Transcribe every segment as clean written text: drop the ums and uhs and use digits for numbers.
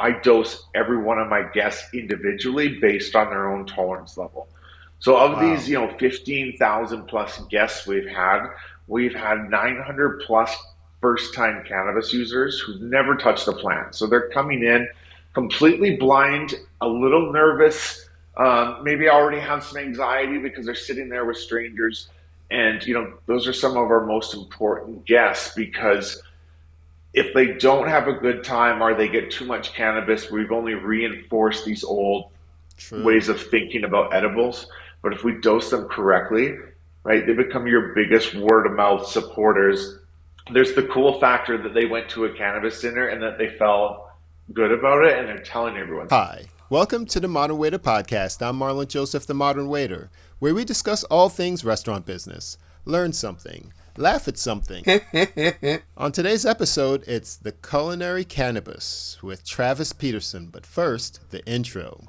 I dose every one of my guests individually based on their own tolerance level. So of these, Wow. 15,000 plus guests we've had 900 plus first time cannabis users who've never touched the plant. So they're coming in completely blind, a little nervous, maybe already have some anxiety because they're sitting there with strangers. And, those are some of our most important guests because if they don't have a good time or they get too much cannabis, we've only reinforced these old True. ways of thinking about edibles. But if we dose them correctly, right, they become your biggest word of mouth supporters. There's the cool factor that they went to a cannabis dinner and that they felt good about it and they're telling everyone. Hi. Welcome to the Modern Waiter Podcast. I'm Marlon Joseph, the Modern Waiter, where we discuss all things restaurant business, learn something, laugh at something. On today's episode, it's the Culinary Cannabis with Travis Petersen. But first, the intro.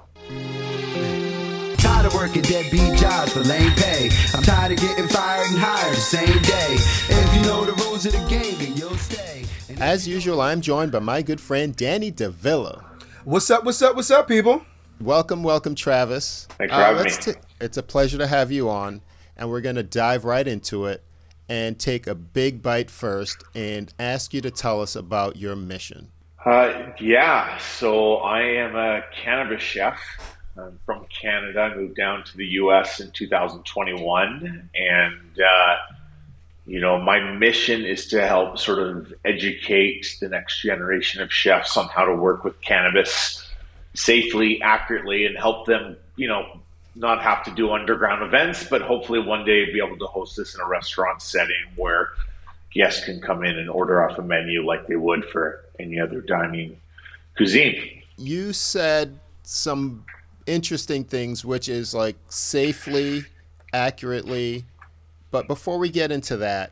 Tired of working deadbeat jobs for lame pay. I'm tired of getting fired and hired the same day. If you know the rules of the game, then you'll stay. As usual, I'm joined by my good friend Danny DeVilla. What's up, people? Welcome, Travis. Thanks for having me. It's a pleasure to have you on, and we're going to dive right into it and take a big bite first and ask you to tell us about your mission. So I am a cannabis chef. I'm from Canada. I moved down to the US in 2021. And, my mission is to help sort of educate the next generation of chefs on how to work with cannabis safely, accurately, and help them, not have to do underground events, but hopefully one day be able to host this in a restaurant setting where guests can come in and order off a menu like they would for any other dining cuisine. You said some interesting things, which is like safely, accurately. But before we get into that,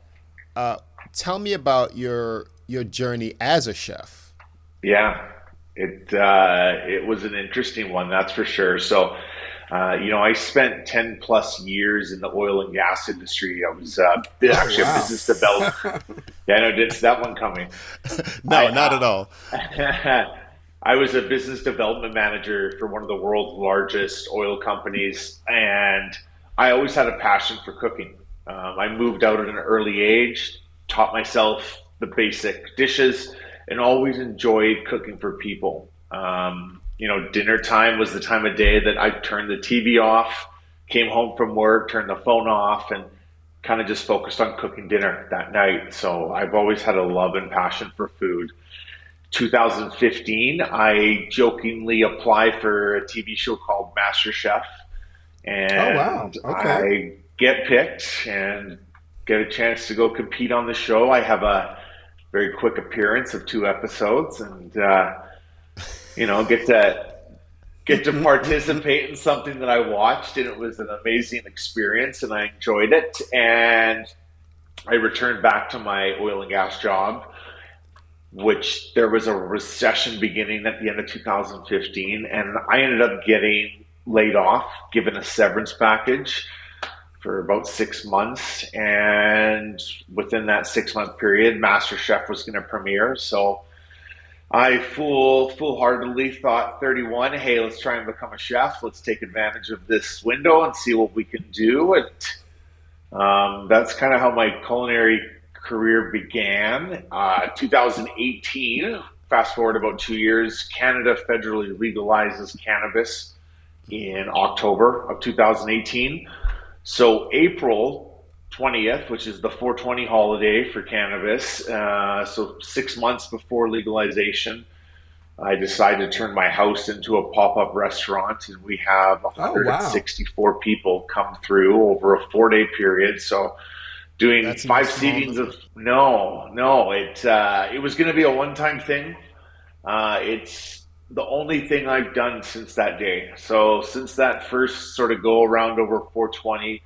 tell me about your journey as a chef. Yeah, it was an interesting one, that's for sure. So, I spent 10 plus years in the oil and gas industry. I was actually a Wow. business development. Yeah, I know, didn't see that one coming. No, not at all. I was a business development manager for one of the world's largest oil companies, and I always had a passion for cooking. I moved out at an early age, taught myself the basic dishes, and always enjoyed cooking for people. Dinner time was the time of day that I turned the TV off, came home from work, turned the phone off, and kind of just focused on cooking dinner that night. So I've always had a love and passion for food. 2015, I jokingly applied for a TV show called Masterchef, Oh wow. and Okay. I get picked and get a chance to go compete on the show. I have a very quick appearance of 2 episodes, and get to participate in something that I watched, and it was an amazing experience, and I enjoyed it. And I returned back to my oil and gas job, which there was a recession beginning at the end of 2015, and I ended up getting laid off, given a severance package for about 6 months. And within that 6 month period, MasterChef was going to premiere. So I foolhardily thought 31, hey, let's try and become a chef. Let's take advantage of this window and see what we can do. And that's kind of how my culinary career began. 2018, fast forward about 2 years, Canada federally legalizes cannabis in October of 2018. So April 20th, which is the 420 holiday for cannabis, so 6 months before legalization, I decided to turn my house into a pop-up restaurant, and we have Oh wow. 164 people come through over a 4 day period. So doing That's no five small seatings number. of it was going to be a one-time thing. It's the only thing I've done since that day. So since that first sort of go around over 420,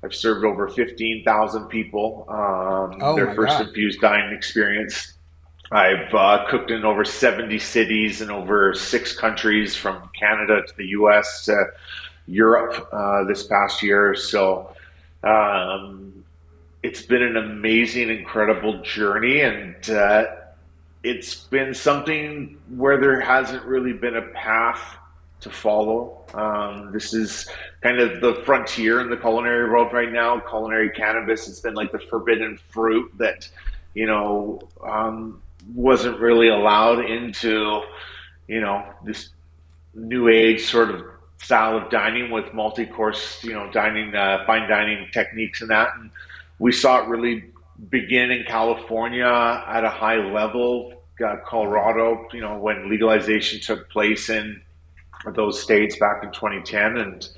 I've served over 15,000 people Oh their my first God. infused dining experience. I've cooked in over 70 cities in over 6 countries, from Canada to the US to Europe this past year. So it's been an amazing, incredible journey. And it's been something where there hasn't really been a path to follow. This is kind of the frontier in the culinary world right now. Culinary cannabis, it's been like the forbidden fruit that, wasn't really allowed into, this new age sort of style of dining with multi-course, dining, fine dining techniques and that. And we saw it really begin in California at a high level, Colorado, when legalization took place in those states back in 2010. And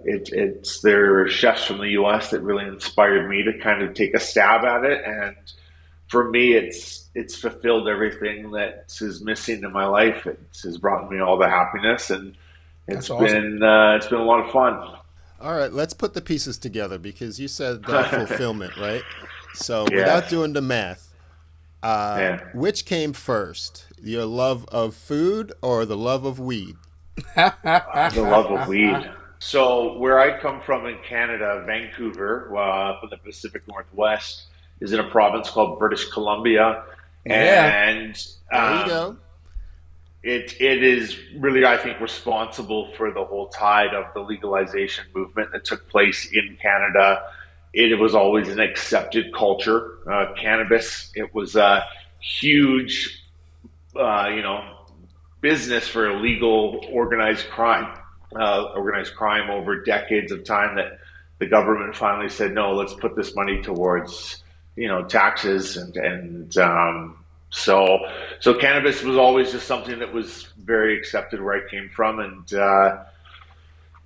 it's their chefs from the US that really inspired me to kind of take a stab at it. And for me, it's fulfilled everything that is missing in my life. It has brought me all the happiness, and it's awesome. It's been a lot of fun. All right, let's put the pieces together because you said fulfillment, right? So without doing the math, which came first, your love of food or the love of weed? The love of weed. So where I come from in Canada, Vancouver, up in the Pacific Northwest, is in a province called British Columbia. And there you go. It is really, I think, responsible for the whole tide of the legalization movement that took place in Canada. It was always an accepted culture. Cannabis, it was a huge, business for illegal organized crime over decades of time that the government finally said, no, let's put this money towards, taxes so cannabis was always just something that was very accepted where I came from, and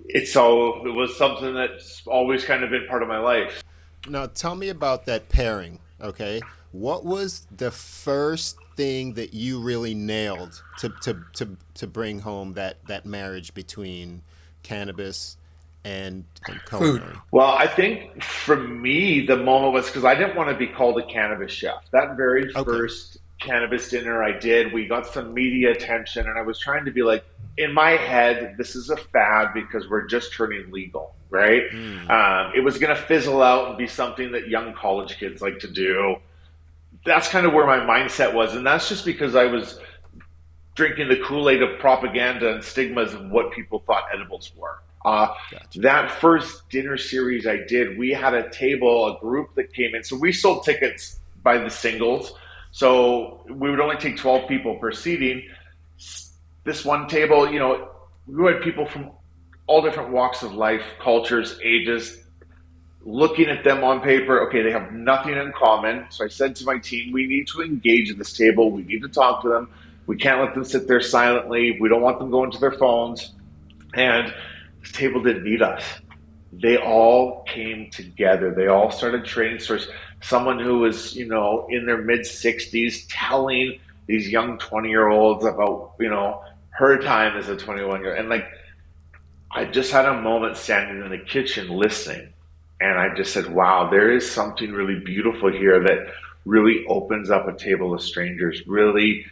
it was something that's always kind of been part of my life. Now, tell me about that pairing. Okay, what was the first thing that you really nailed to bring home that marriage between cannabis and culinary? Food. Well, I think for me, the moment was because I didn't want to be called a cannabis chef. That very first cannabis dinner I did, we got some media attention, and I was trying to be like, in my head, this is a fad because we're just turning legal, right? It was going to fizzle out and be something that young college kids like to do. That's kind of where my mindset was, and that's just because I was drinking the Kool-Aid of propaganda and stigmas of what people thought edibles were. Gotcha. That first dinner series I did, we had a group that came in. So we sold tickets by the singles. So we would only take 12 people per seating. This one table, we had people from all different walks of life, cultures, ages, looking at them on paper. Okay, they have nothing in common. So I said to my team, we need to engage at this table. We need to talk to them. We can't let them sit there silently. We don't want them going to their phones. And this table didn't need us. They all came together. They all started trading stories. Someone who was, in their mid-60s telling these young 20-year-olds about, her time as a 21-year-old. And I just had a moment standing in the kitchen listening. And I just said, wow, there is something really beautiful here that really opens up a table of strangers. Really,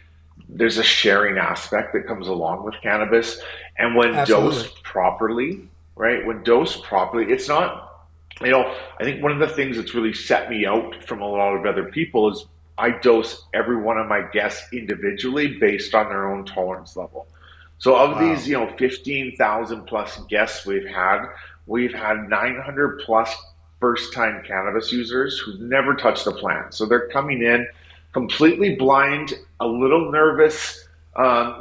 there's a sharing aspect that comes along with cannabis. And when dosed properly, right? When dosed properly, it's not, I think one of the things that's really set me out from a lot of other people is I dose every one of my guests individually based on their own tolerance level. So of these, 15,000 plus guests we've had 900 plus first-time cannabis users who've never touched a plant. So they're coming in completely blind, a little nervous,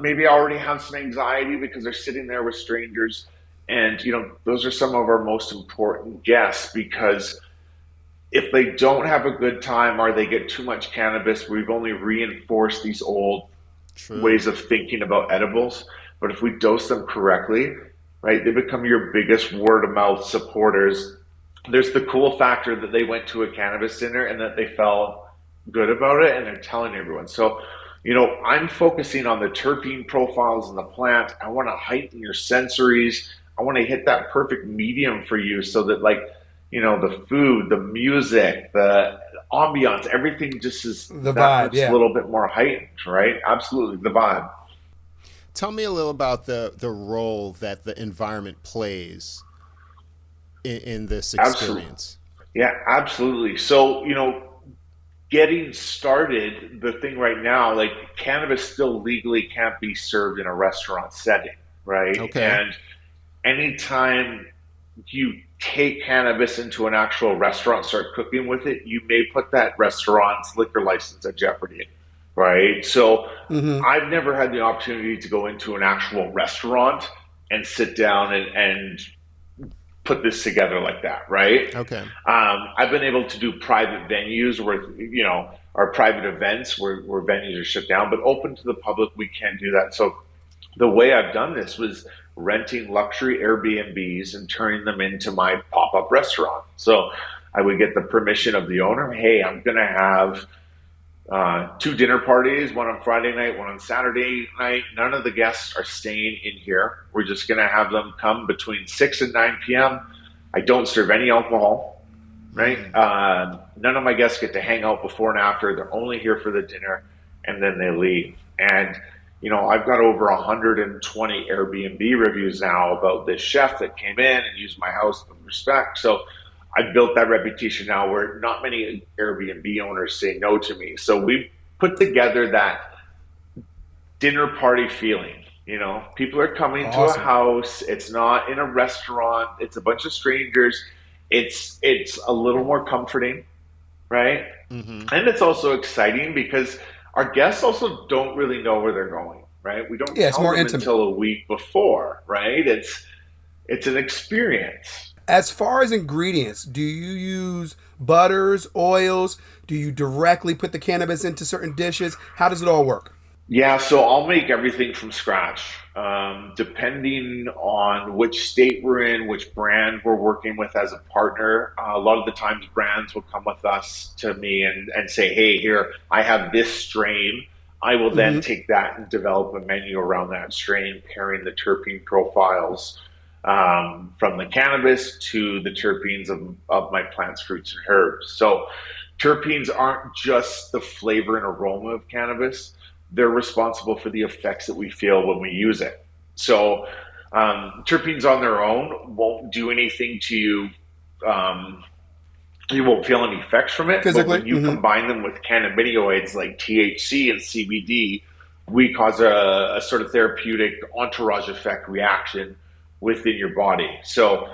maybe already have some anxiety because they're sitting there with strangers. And, those are some of our most important guests because if they don't have a good time or they get too much cannabis, we've only reinforced these old ways of thinking about edibles. But if we dose them correctly, right, they become your biggest word of mouth supporters. There's the cool factor that they went to a cannabis dinner and that they felt good about it and they're telling everyone. So, I'm focusing on the terpene profiles in the plant. I want to heighten your sensories. I want to hit that perfect medium for you so that the food, the music, the ambiance, everything just is the vibe, a little bit more heightened, right? Absolutely, the vibe. Tell me a little about the role that the environment plays in this experience. Yeah, absolutely. So, getting started, the thing right now, like cannabis still legally can't be served in a restaurant setting, right? Okay. And anytime you take cannabis into an actual restaurant, start cooking with it, you may put that restaurant's liquor license at jeopardy, right? So Mm-hmm. I've never had the opportunity to go into an actual restaurant and sit down and put this together like that, right? Okay. I've been able to do private venues where, our private events where venues are shut down, but open to the public, we can't do that. So the way I've done this was renting luxury Airbnbs and turning them into my pop-up restaurant. So I would get the permission of the owner. Hey, I'm going to have two dinner parties, one on Friday night, one on Saturday night. None of the guests are staying in here. We're just going to have them come between 6 and 9 p.m. I don't serve any alcohol, right? None of my guests get to hang out before and after. They're only here for the dinner, and then they leave. And, I've got over 120 Airbnb reviews now about this chef that came in and used my house with respect. So I've built that reputation now where not many Airbnb owners say no to me. So we put together that dinner party feeling. People are coming to a house. It's not in a restaurant. It's a bunch of strangers. It's a little more comforting, right? Mm-hmm. And it's also exciting because our guests also don't really know where they're going, right? We don't Yeah, it's tell more them intimate until a week before, right? It's an experience. As far as ingredients, do you use butters, oils? Do you directly put the cannabis into certain dishes? How does it all work? Yeah, so I'll make everything from scratch. Depending on which state we're in, which brand we're working with as a partner, a lot of the times brands will come with us to me and say, hey, here, I have this strain. I will then Mm-hmm. take that and develop a menu around that strain, pairing the terpene profiles from the cannabis to the terpenes of my plants, fruits, and herbs. So terpenes aren't just the flavor and aroma of cannabis. They're responsible for the effects that we feel when we use it. So terpenes on their own won't do anything to you. You won't feel any effects from it. But Physically? when you Mm-hmm. combine them with cannabinoids like THC and CBD, we cause a sort of therapeutic entourage effect reaction within your body. So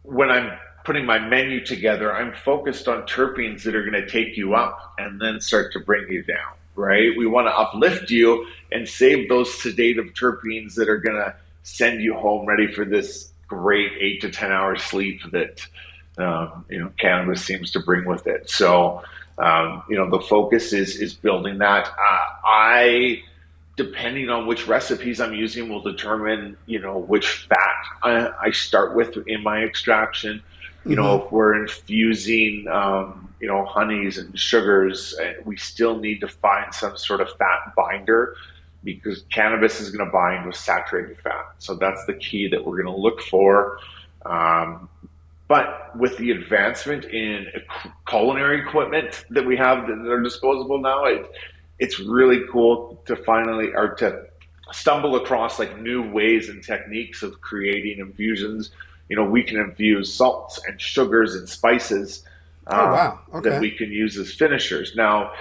when I'm putting my menu together, I'm focused on terpenes that are going to take you up and then start to bring you down, right? We want to uplift you and save those sedative terpenes that are going to send you home ready for this great 8 to 10 hour sleep that cannabis seems to bring with it. So the focus is building that. Depending on which recipes I'm using will determine, which fat I start with in my extraction. Mm-hmm. If we're infusing, honeys and sugars, we still need to find some sort of fat binder because cannabis is going to bind with saturated fat. So that's the key that we're going to look for. But with the advancement in culinary equipment that we have that are disposable now, it's really cool to to stumble across like new ways and techniques of creating infusions. We can infuse salts and sugars and spices Oh, wow. that Okay. we can use as finishers. Now,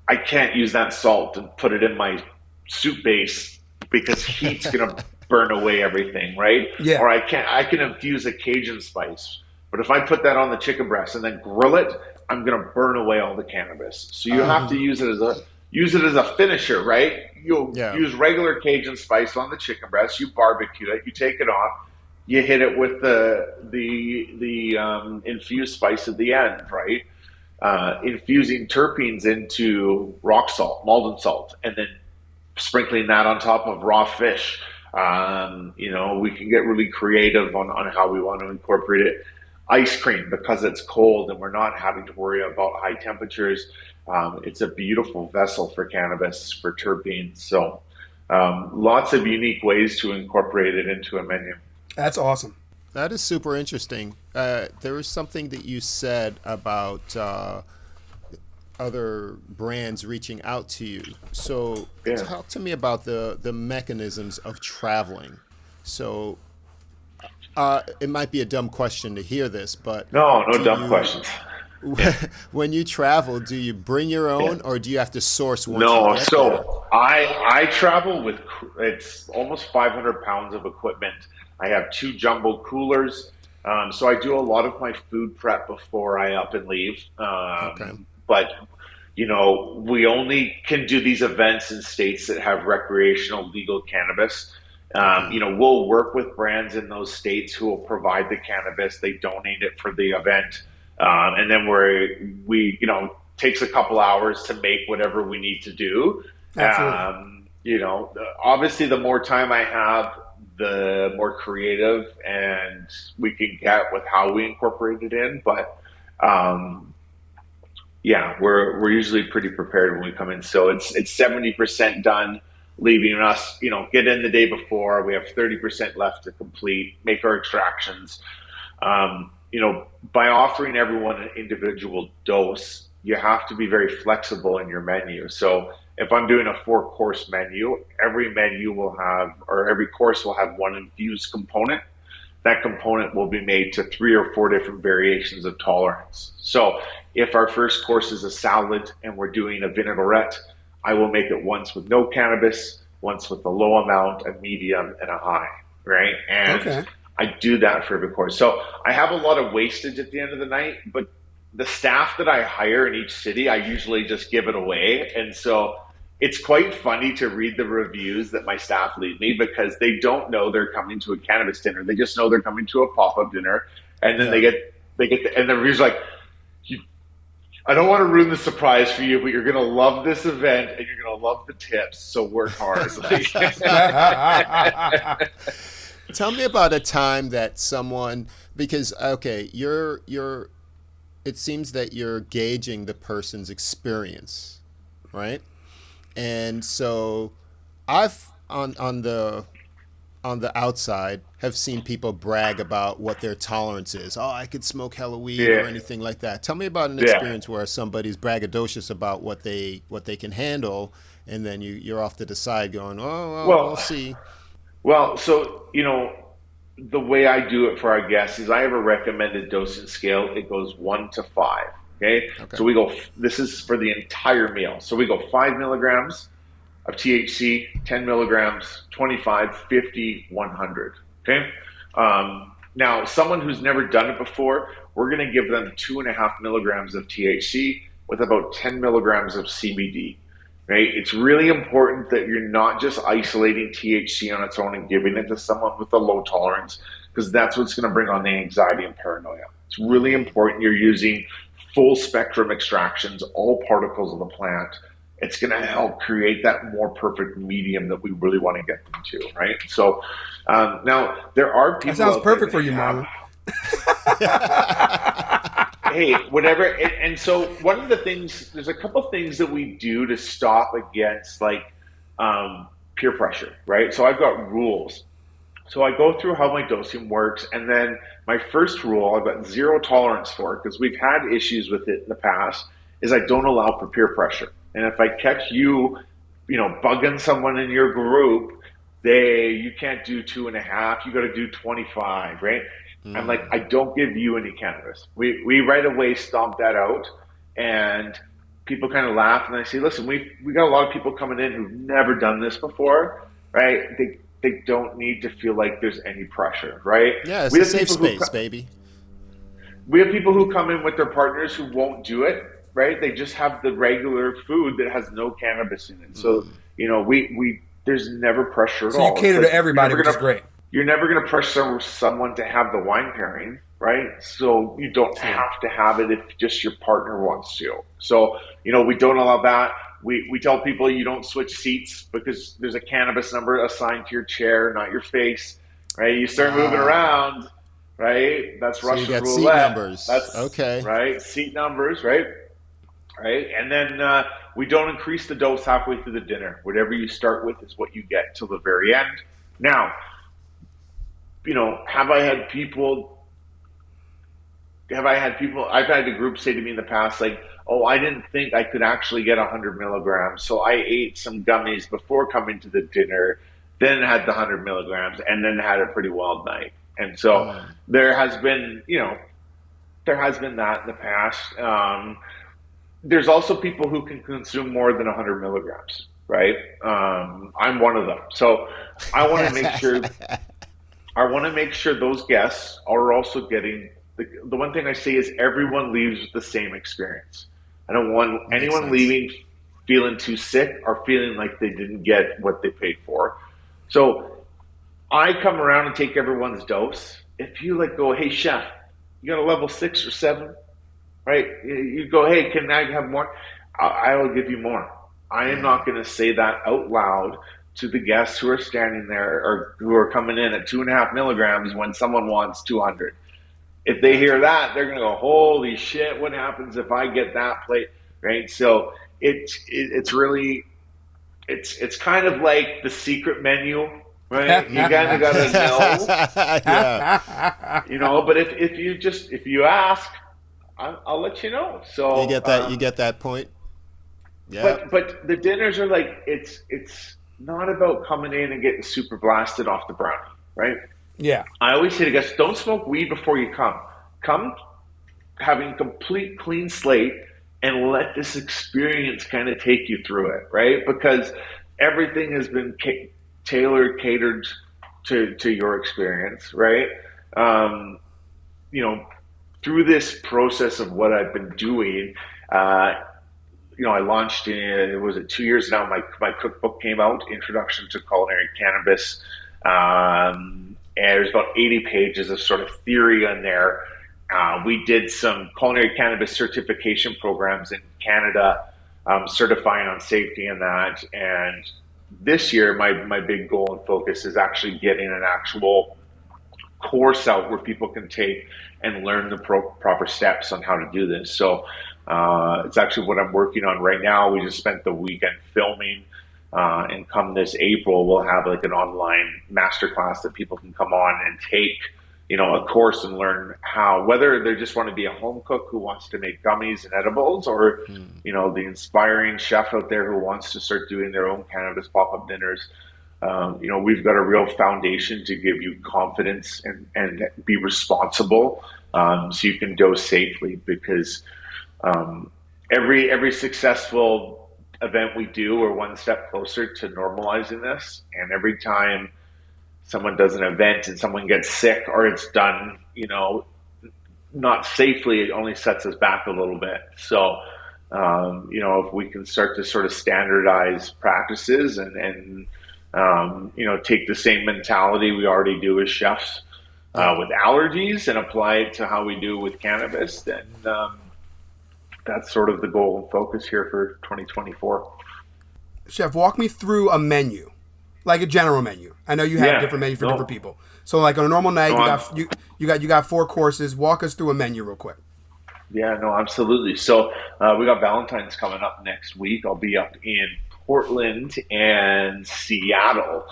I can't use that salt and put it in my soup base because heat's going to burn away everything, right? Yeah. Or I can infuse a Cajun spice, but if I put that on the chicken breast and then grill it, I'm going to burn away all the cannabis. So you have to use it as a finisher, right? You'll use regular Cajun spice on the chicken breast. You barbecue it. You take it off. You hit it with the infused spice at the end, right? Infusing terpenes into rock salt, Malden salt, and then sprinkling that on top of raw fish. We can get really creative on how we want to incorporate it. Ice cream, because it's cold and we're not having to worry about high temperatures. It's a beautiful vessel for cannabis, for terpenes. So lots of unique ways to incorporate it into a menu. That's awesome. That is super interesting. There was something that you said about other brands reaching out to you. So talk to me about the mechanisms of traveling. So it might be a dumb question to hear this, but no dumb questions. when you travel, do you bring your own, or do you have to source once you No, get there? so I travel with it's almost 500 pounds of equipment. I have two jumbo coolers, so I do a lot of my food prep before I up and leave. Okay. But we only can do these events in states that have recreational legal cannabis. Okay. We'll work with brands in those states who will provide the cannabis. They donate it for the event, and then takes a couple hours to make whatever we need to do. Absolutely. Obviously, the more time I have, the more creative and we can get with how we incorporate it in. But yeah, we're usually pretty prepared when we come in. So it's 70% done, leaving us, get in the day before. We have 30% left to complete, make our extractions. By offering everyone an individual dose, you have to be very flexible in your menu. So if I'm doing a 4-course menu, every course will have one infused component. That component will be made to 3 or 4 different variations of tolerance. So if our first course is a salad and we're doing a vinaigrette, I will make it once with no cannabis, once with a low amount, a medium, and a high, right? And Okay. I do that for every course. So I have a lot of wastage at the end of the night, but the staff that I hire in each city, I usually just give it away. And so it's quite funny to read the reviews that my staff leave me, because they don't know they're coming to a cannabis dinner. They just know they're coming to a pop-up dinner. And then Yeah. and the reviews like, I don't want to ruin the surprise for you, but you're going to love this event and you're going to love the tips. So work hard. Tell me about a time that someone, because okay, it seems that you're gauging the person's experience, right? And so I've on the outside have seen people brag about what their tolerance is. Oh, I could smoke hella weed or Yeah. anything like that. Tell me about an Yeah. experience where somebody's braggadocious about what they can handle, and then you're off to the side going, oh well, we'll Well, see. so, the way I do it for our guests is I have a recommended dosing scale. It goes 1 to 5. Okay. Okay. So this is for the entire meal. So we go 5 milligrams of THC, 10 milligrams, 25, 50, 100. Okay. Now, someone who's never done it before, we're going to give them 2.5 milligrams of THC with about 10 milligrams of CBD. Right? It's really important that you're not just isolating THC on its own and giving it to someone with a low tolerance, because that's what's going to bring on the anxiety and paranoia. It's really important you're using full spectrum extractions, all particles of the plant. It's going to help create that more perfect medium that we really want to get them to, right? So now there are people. That sounds out there perfect that for you, have- Marlon. Hey, whatever. And so one of the things, there's a couple things that we do to stop against peer pressure, right? So I've got rules. So I go through how my dosing works, and then my first rule I've got zero tolerance for, because we've had issues with it in the past, is I don't allow for peer pressure. And if I catch you, bugging someone in your group, you can't do 2.5, you got to do 25, right? I'm like, I don't give you any cannabis. We right away stomp that out, and people kind of laugh, and I say, listen, we got a lot of people coming in who've never done this before, right? They don't need to feel like there's any pressure, right? Yeah, it's We a have safe people space, baby. We have people who come in with their partners who won't do it, right? They just have the regular food that has no cannabis in it. So, we there's never pressure at So all. you It's cater like to everybody, you're which never is gonna- great. You're never going to pressure someone to have the wine pairing, right? So you don't have to have it if just your partner wants to. So, we don't allow that. We tell people you don't switch seats, because there's a cannabis number assigned to your chair, not your face, right? You start moving around, right? That's So you Russian got seat roulette. numbers. That's Okay. right. Seat numbers, right? Right. And then we don't increase the dose halfway through the dinner. Whatever you start with is what you get till the very end. Now, have I had people, I've had a group say to me in the past, like, oh, I didn't think I could actually get 100 milligrams. So I ate some gummies before coming to the dinner, then had the 100 milligrams, and then had a pretty wild night. And so there has been, there has been that in the past. There's also people who can consume more than 100 milligrams, right? I'm one of them. So I want to make sure those guests are also getting the one thing I say is everyone leaves with the same experience. I don't want Makes anyone sense. leaving feeling too sick or feeling like they didn't get what they paid for. So I come around and take everyone's dose. If you like go, hey chef, you got a level 6 or 7, right? You go, hey, can I have more? I will give you more. I am not going to say that out loud to the guests who are standing there or who are coming in at 2.5 milligrams when someone wants 200. If they hear that, they're going to go, holy shit, what happens if I get that plate, right? So it's really, it's kind of like the secret menu, right? You kind of got to know, Yeah. but if you ask, I'll let you know. You So, get that. You get that point. Yep. but the dinners are like, it's not about coming in and getting super blasted off the brownie, right? Yeah. I always say to guests, don't smoke weed before you come. Come having complete clean slate and let this experience kind of take you through it, right? Because everything has been catered to your experience, right? Um, you know, through this process of what I've been doing, I launched was it 2 years now? My cookbook came out, Introduction to Culinary Cannabis. And there's about 80 pages of sort of theory on there. We did some culinary cannabis certification programs in Canada, certifying on safety and that. And this year, my big goal and focus is actually getting an actual course out where people can take and learn the proper steps on how to do this. So it's actually what I'm working on right now. We just spent the weekend filming. And come this April, we'll have like an online masterclass that people can come on and take, a course and learn how, whether they just want to be a home cook who wants to make gummies and edibles, or, the inspiring chef out there who wants to start doing their own cannabis pop-up dinners. We've got a real foundation to give you confidence and be responsible, so you can dose safely, because every successful event we do, we're one step closer to normalizing this. And every time someone does an event and someone gets sick or it's done, not safely, it only sets us back a little bit. So, if we can start to sort of standardize practices and take the same mentality we already do as chefs with allergies and apply it to how we do with cannabis, then that's sort of the goal and focus here for 2024. Chef, walk me through a menu, like a general menu. I know you have different menus for different people. So, like on a normal night, you got 4 courses. Walk us through a menu real quick. Yeah, no, absolutely. So we got Valentine's coming up next week. I'll be up in Portland and Seattle.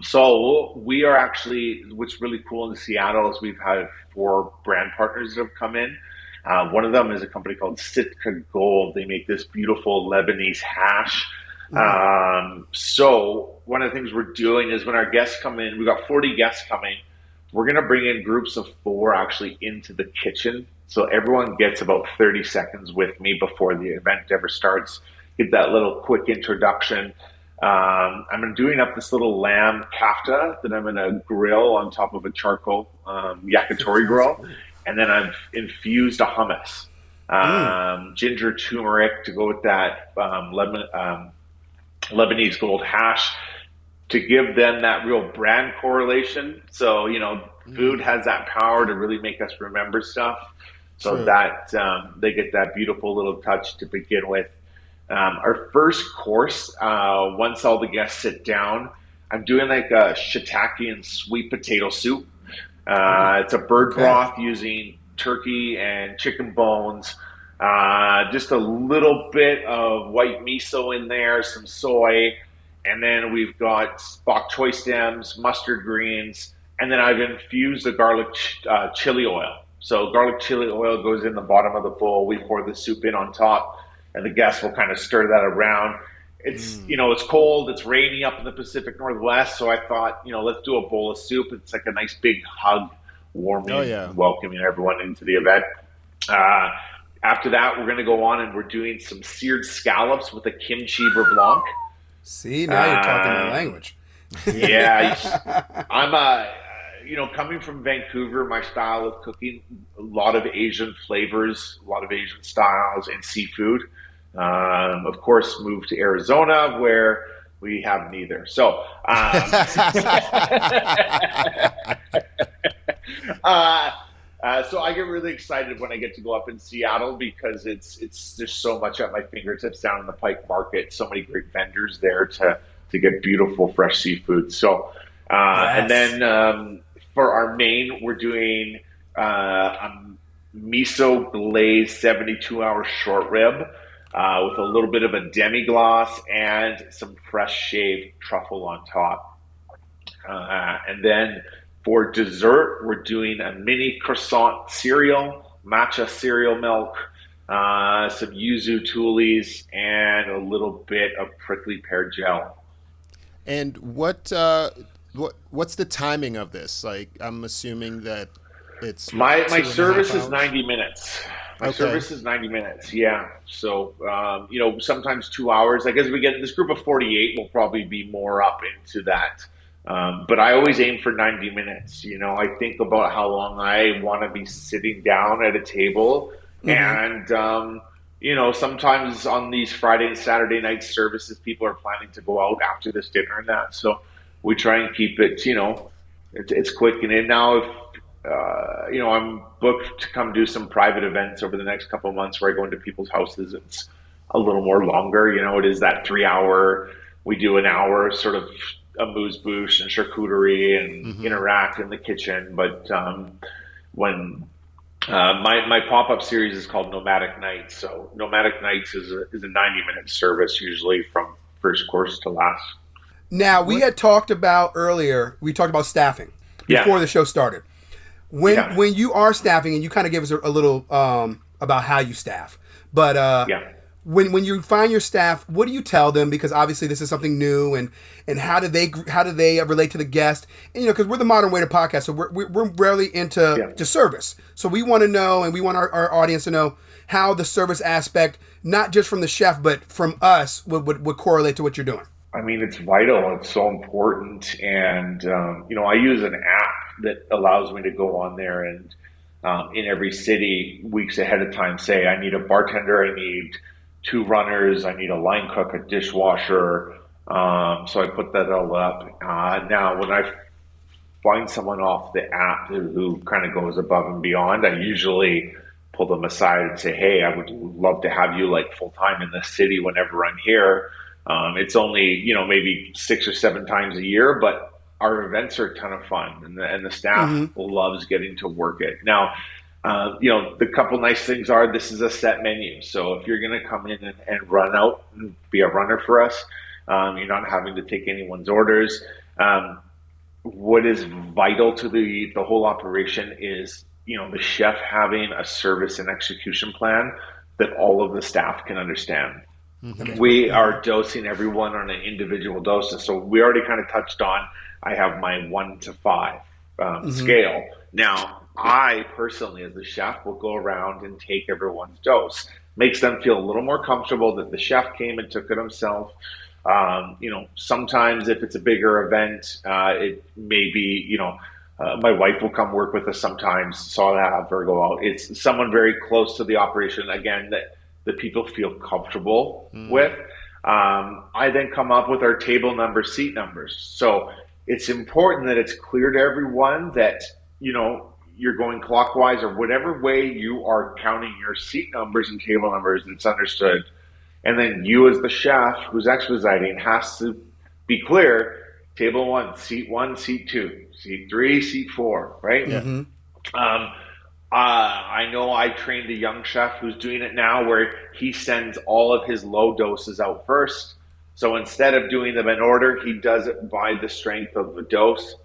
So we are actually, what's really cool in Seattle is we've had 4 brand partners that have come in. One of them is a company called Sitka Gold. They make this beautiful Lebanese hash. So one of the things we're doing is when our guests come in, we've got 40 guests coming. We're going to bring in groups of 4 actually into the kitchen. So everyone gets about 30 seconds with me before the event ever starts. Get that little quick introduction. I'm doing up this little lamb kafta that I'm going to grill on top of a charcoal yakitori grill. And then I've infused a hummus, ginger turmeric to go with that Lebanese gold hash to give them that real brand correlation. So, food has that power to really make us remember stuff. So that they get that beautiful little touch to begin with. Our first course, once all the guests sit down, I'm doing like a shiitake and sweet potato soup. It's a bird broth using turkey and chicken bones, just a little bit of white miso in there, some soy, and then we've got bok choy stems, mustard greens, and then I've infused the garlic chili oil. So garlic chili oil goes in the bottom of the bowl. We pour the soup in on top, and the guests will kind of stir that around. It's, it's cold, it's rainy up in the Pacific Northwest, so I thought, let's do a bowl of soup. It's like a nice big hug warming, welcoming everyone into the event. After that, we're going to go on and we're doing some seared scallops with a kimchi beurre blanc. See, now you're talking my language. Yeah, I'm coming from Vancouver, my style of cooking, a lot of Asian flavors, a lot of Asian styles and seafood. Of course, moved to Arizona where we have neither. So, so I get really excited when I get to go up in Seattle because it's there's so much at my fingertips down in the Pike Market. So many great vendors there to get beautiful fresh seafood. So, and then for our main, we're doing a miso glazed 72-hour short rib with a little bit of a demi-glace and some fresh shaved truffle on top. And then for dessert, we're doing a mini croissant cereal, matcha cereal milk, some yuzu tules, and a little bit of prickly pear gel. And what's the timing of this? Like, I'm assuming that it's my service is 90 minutes. My service is 90 minutes. Yeah. So sometimes 2 hours. Like as we get this group of 48, we'll probably be more up into that. But I always aim for 90 minutes. I think about how long I want to be sitting down at a table. And, sometimes on these Friday and Saturday night services, people are planning to go out after this dinner and that. So we try and keep it, it's quick and in. Now, if, I'm booked to come do some private events over the next couple of months where I go into people's houses. It's a little more longer. It is that 3 hour. We do an hour sort of amuse-bouche and charcuterie and interact in the kitchen. But when my pop-up series is called Nomadic Nights. So Nomadic Nights is a 90-minute service usually from first course to last. Now, we had talked about earlier, we talked about staffing before the show started. When you are staffing, and you kind of gave us a little about how you staff, but when you find your staff, what do you tell them? Because obviously this is something new, and how do they relate to the guest? And because we're the Modern Waiter podcast, so we're rarely into service. So we want to know, and we want our audience to know how the service aspect, not just from the chef, but from us, would correlate to what you're doing. I mean, it's vital. It's so important. And, I use an app that allows me to go on there and in every city weeks ahead of time say, I need a bartender, I need 2 runners, I need a line cook, a dishwasher. So I put that all up. Now, when I find someone off the app who kind of goes above and beyond, I usually pull them aside and say, hey, I would love to have you like full time in the city whenever I'm here. It's only, maybe 6 or 7 times a year, but our events are a ton of fun and the staff loves getting to work it. Now, the couple nice things are this is a set menu. So if you're going to come in and run out and be a runner for us, you're not having to take anyone's orders. What is vital to the whole operation is, the chef having a service and execution plan that all of the staff can understand. We are dosing everyone on an individual dose. So we already kind of touched on, I have my 1 to 5 scale. Now, I personally, as the chef, will go around and take everyone's dose. Makes them feel a little more comfortable that the chef came and took it himself. Sometimes if it's a bigger event, it may be, my wife will come work with us sometimes, so I'll have her go out. It's someone very close to the operation, again, that people feel comfortable with. I then come up with our table numbers, seat numbers. So it's important that it's clear to everyone that, you're going clockwise or whatever way you are counting your seat numbers and table numbers, it's understood. And then you as the chef who's expositing has to be clear, table 1, seat 2, seat 3, seat 4, right? I know I trained a young chef who's doing it now where he sends all of his low doses out first. So instead of doing them in order, he does it by the strength of the dose.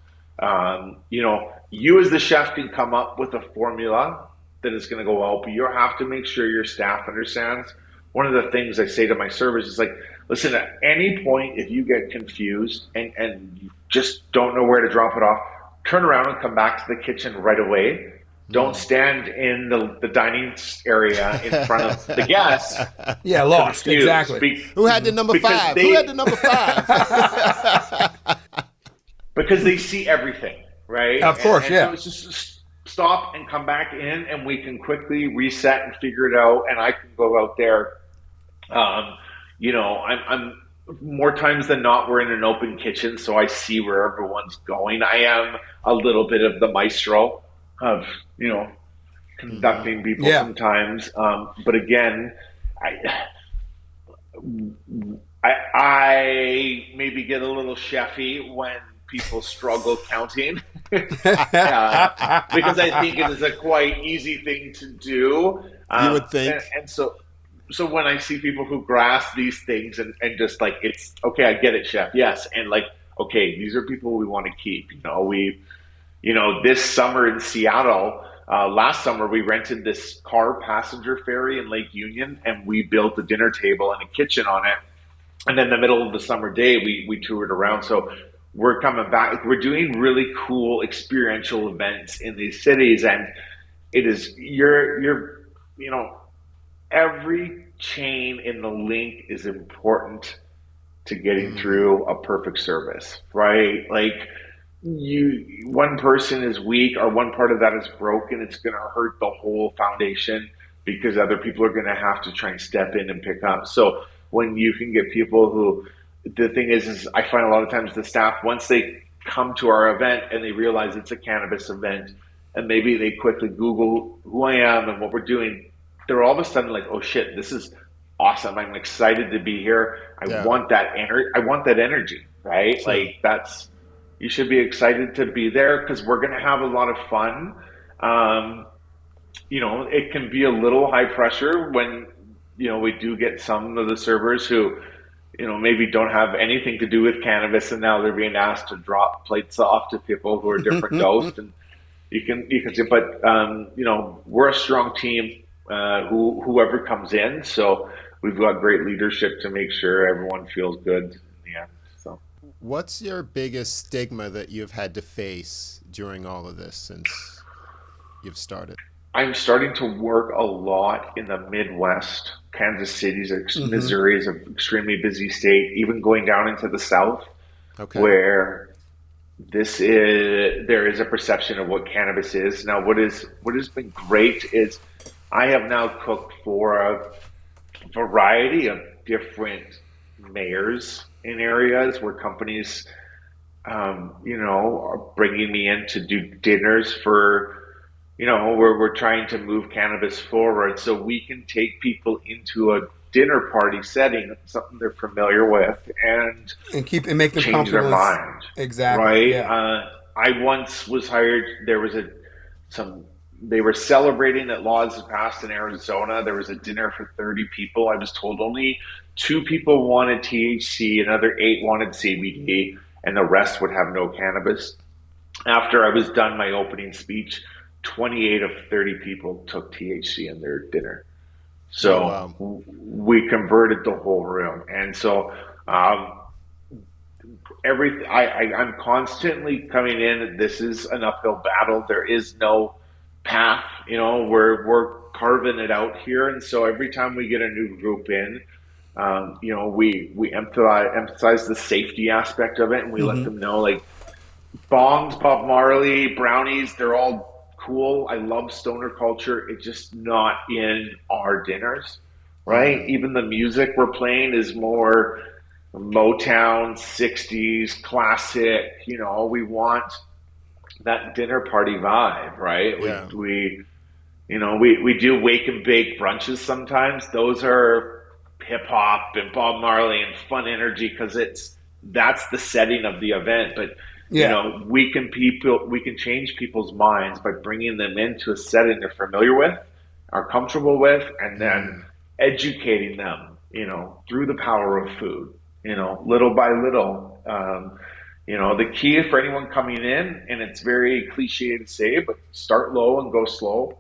You as the chef can come up with a formula that is going to go out, but you have to make sure your staff understands. One of the things I say to my servers is like, listen, at any point, if you get confused and you just don't know where to drop it off, turn around and come back to the kitchen right away. Don't stand in the dining area in front of the guests. Yeah, lost. Exactly. Who had the number 5? Who had the number 5? Because they see everything, right? Of course, and yeah. So it's just stop and come back in, and we can quickly reset and figure it out. And I can go out there. I'm more times than not, we're in an open kitchen, so I see where everyone's going. I am a little bit of the maestro of, conducting people sometimes. But again, I maybe get a little chefy when people struggle counting because I think it is a quite easy thing to do. You would think. And so when I see people who grasp these things and just like, it's okay, I get it, chef. Yes. And like, okay, these are people we want to keep. This summer in Seattle, last summer, we rented this car passenger ferry in Lake Union, and we built a dinner table and a kitchen on it. And in the middle of the summer day, we toured around. So we're coming back. We're doing really cool experiential events in these cities, and it is every chain in the link is important to getting through a perfect service, right? Like, one person is weak or one part of that is broken, it's going to hurt the whole foundation because other people are going to have to try and step in and pick up. So when you can get people who, the thing is I find a lot of times the staff, once they come to our event and they realize it's a cannabis event, and maybe they quickly Google who I am and what we're doing, they're all of a sudden like, oh shit, this is awesome. I'm excited to be here. I want that energy, right? Sure. Like, you should be excited to be there because we're going to have a lot of fun. It can be a little high pressure when, we do get some of the servers who, maybe don't have anything to do with cannabis, and now they're being asked to drop plates off to people who are different dosed. And you can see, but, we're a strong team, whoever comes in. So we've got great leadership to make sure everyone feels good in the end. So. What's your biggest stigma that you've had to face during all of this since you've started? I'm starting to work a lot in the Midwest. Kansas City, Missouri is an extremely busy state, even going down into the South, where there is a perception of what cannabis is. Now, what has been great is I have now cooked for a variety of different mayors in areas where companies, are bringing me in to do dinners for, where we're trying to move cannabis forward so we can take people into a dinner party setting, something they're familiar with, and make them change their mind. Exactly. Right. Yeah. I once was hired. There was they were celebrating that laws had passed in Arizona. There was a dinner for 30 people. I was told only 2 people wanted THC, another 8 wanted CBD, and the rest would have no cannabis. After I was done my opening speech, 28 of 30 people took THC in their dinner. So we converted the whole room. And so I'm constantly coming in. This is an uphill battle. There is no path, we're carving it out here. And so every time we get a new group in, we emphasize the safety aspect of it, and we let them know, like, bongs, Bob Marley, brownies, they're all cool. I love stoner culture. It's just not in our dinners, right? Even the music we're playing is more Motown, 60s, classic. We want that dinner party vibe, right? Yeah. We do wake and bake brunches sometimes. Those are hip hop and Bob Marley and fun energy because that's the setting of the event. But we can change people's minds by bringing them into a setting they're familiar with, are comfortable with, and then educating them, through the power of food, little by little. The key for anyone coming in, and it's very cliche to say, but start low and go slow.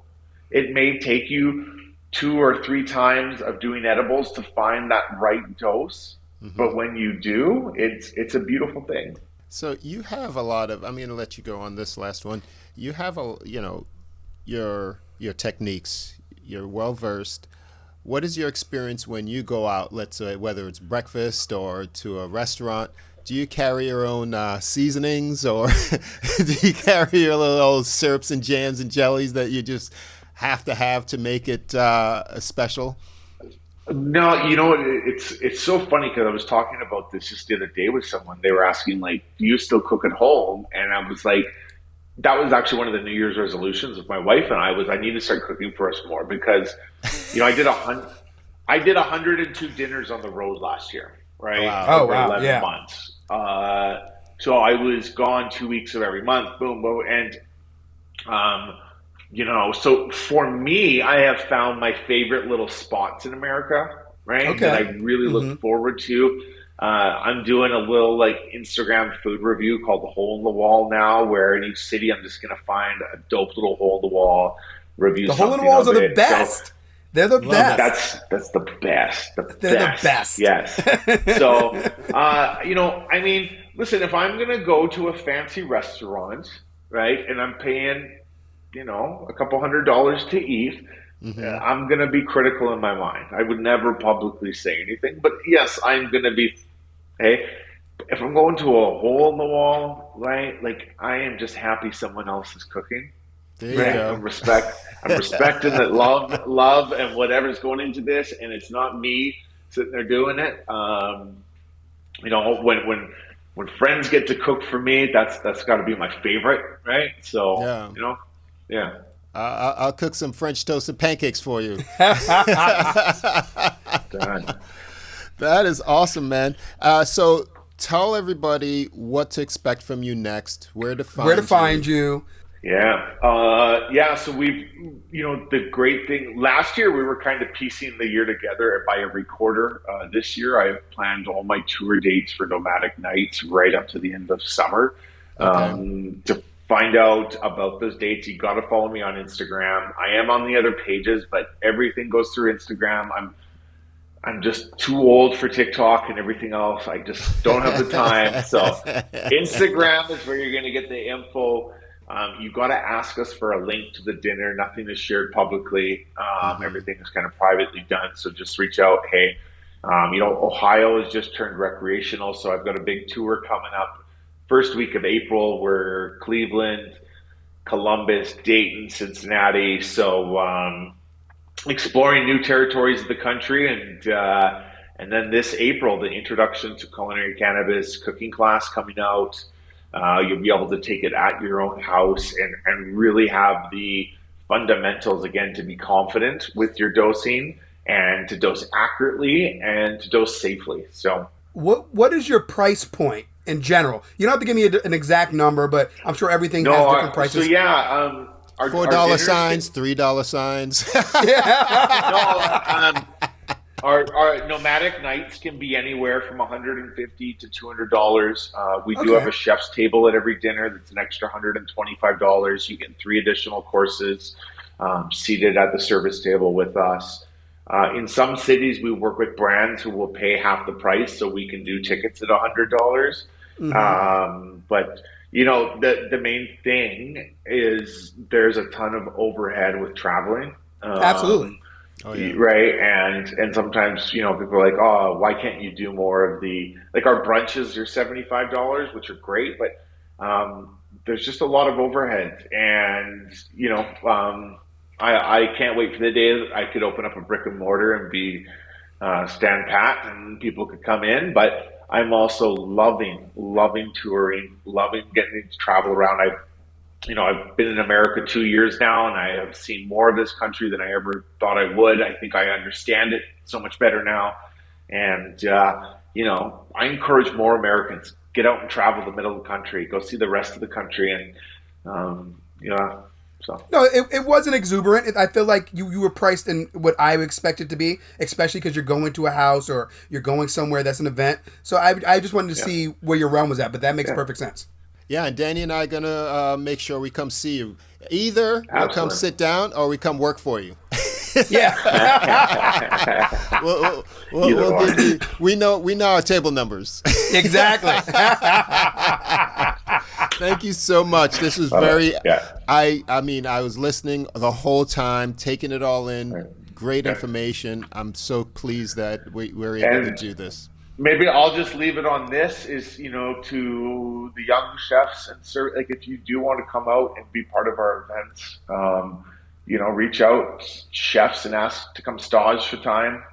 It may take you 2 or 3 times of doing edibles to find that right dose, but when you do, it's a beautiful thing. So you have a lot of. I'm going to let you go on this last one. You have your techniques. You're well versed. What is your experience when you go out? Let's say whether it's breakfast or to a restaurant. Do you carry your own seasonings, or do you carry your little syrups and jams and jellies that you just have to make it special? No, it's so funny because I was talking about this just the other day with someone. They were asking like, "Do you still cook at home?" And I was like, that was actually one of the New Year's resolutions with my wife and I need to start cooking for us more because, I did 102 dinners on the road last year, right? Wow. Over 11 Yeah. months. So I was gone 2 weeks of every month, boom, boom, and so for me, I have found my favorite little spots in America, right? Okay. That I really look forward to. I'm doing a little like Instagram food review called the Hole in the Wall now, where in each city I'm just going to find a dope little hole in the wall, review. The hole in the walls are the best. They're the best. That's the best. They're the best. Yes. So, listen, if I'm going to go to a fancy restaurant, right, and I'm paying, a couple $100 to eat, I'm going to be critical in my mind. I would never publicly say anything, but yes, I'm going to be, hey, if I'm going to a hole in the wall, right, like I am just happy someone else is cooking. There you go. I'm respecting that love and whatever's going into this, and it's not me sitting there doing it. When friends get to cook for me, that's got to be my favorite, right? So, yeah. I'll cook some French toast and pancakes for you. Done. That is awesome, man. So tell everybody what to expect from you next, where to find you. Yeah. So we've, the great thing, last year we were kind of piecing the year together by every quarter. This year I've planned all my tour dates for Nomadic Nights right up to the end of summer. Okay. To find out about those dates, you got to follow me on Instagram. I am on the other pages, but everything goes through Instagram. I'm just too old for TikTok and everything else. I just don't have the time. So Instagram is where you're going to get the info. You got to ask us for a link to the dinner. Nothing is shared publicly. Everything is kind of privately done. So just reach out. Hey, Ohio has just turned recreational. So I've got a big tour coming up. First week of April, we're Cleveland, Columbus, Dayton, Cincinnati. So exploring new territories of the country, and then this April, the introduction to Culinary Cannabis cooking class coming out. You'll be able to take it at your own house and really have the fundamentals again to be confident with your dosing and to dose accurately and to dose safely. So, what is your price point? In general, you don't have to give me an exact number, but I'm sure everything has different prices. So yeah, $4 signs, $3 signs. Our nomadic nights can be anywhere from $150 to $200. We do have a chef's table at every dinner. That's an extra $125. You get 3 additional courses seated at the service table with us. In some cities, we work with brands who will pay half the price, so we can do tickets at $100. But the main thing is there's a ton of overhead with traveling. Absolutely. Oh, yeah. Right. And sometimes, people are like, oh, why can't you do more of our brunches are $75, which are great, but there's just a lot of overhead. And, I can't wait for the day that I could open up a brick and mortar and be stand pat and people could come in. But I'm also loving touring, loving getting to travel around. I've been in America 2 years now, and I have seen more of this country than I ever thought I would. I think I understand it so much better now. And, I encourage more Americans, get out and travel the middle of the country, go see the rest of the country. And, so. No, it wasn't exuberant. I feel like you were priced in what I would expect it to be, especially because you're going to a house or you're going somewhere that's an event. So I just wanted to see where your realm was at, but that makes perfect sense. Yeah, and Danny and I are going to make sure we come see you. Either we'll come sit down or we come work for you. Yeah. we'll give you, we know our table numbers. Exactly. Thank you so much. This was very. I mean, I was listening the whole time, taking it all in. Great information. I'm so pleased that we're able to do this. Maybe I'll just leave it on this: is to the young chefs, and like if you do want to come out and be part of our events, reach out, chefs, and ask to come stage for time.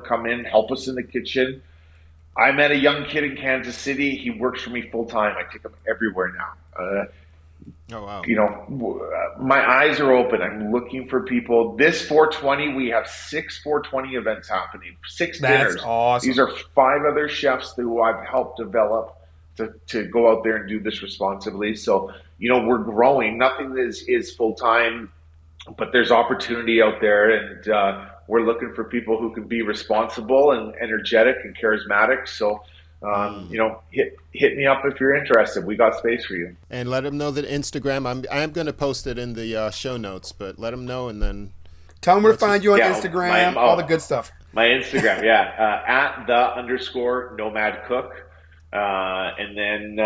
Come in, help us in the kitchen. I met a young kid in Kansas City. He works for me full time. I take him everywhere now. Oh, wow. My eyes are open. I'm looking for people. This 420, we have 6 420 events happening, 6 dinners. That's awesome. These are 5 other chefs who I've helped develop to go out there and do this responsibly. So, we're growing. Nothing is full time, but there's opportunity out there, and we're looking for people who can be responsible and energetic and charismatic. So, hit me up if you're interested. We got space for you. And let them know that Instagram. I'm going to post it in the show notes, but let them know, and then tell them where to find you on Instagram. All the good stuff. My Instagram, at @the _Nomad Cook, and then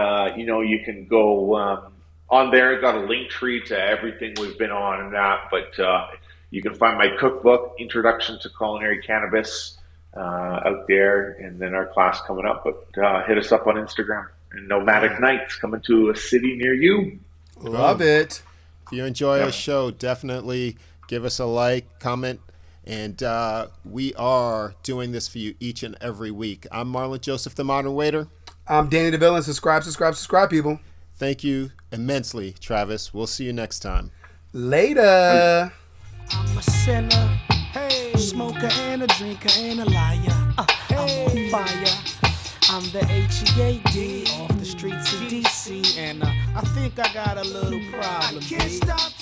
you can go on there. Got a link tree to everything we've been on and that, but you can find my cookbook, Introduction to Culinary Cannabis, out there, and then our class coming up. But hit us up on Instagram. And Nomadic Nights coming to a city near you. Love it. If you enjoy our show, definitely give us a like, comment, and we are doing this for you each and every week. I'm Marlon Joseph, the Modern Waiter. I'm Danny DeVille, and subscribe, people. Thank you immensely, Travis. We'll see you next time. Later. I'm a sinner, hey, smoker and a drinker and a liar. I'm on fire. I'm the HEAD off the streets of DC, and I think I got a little problem. I can't stop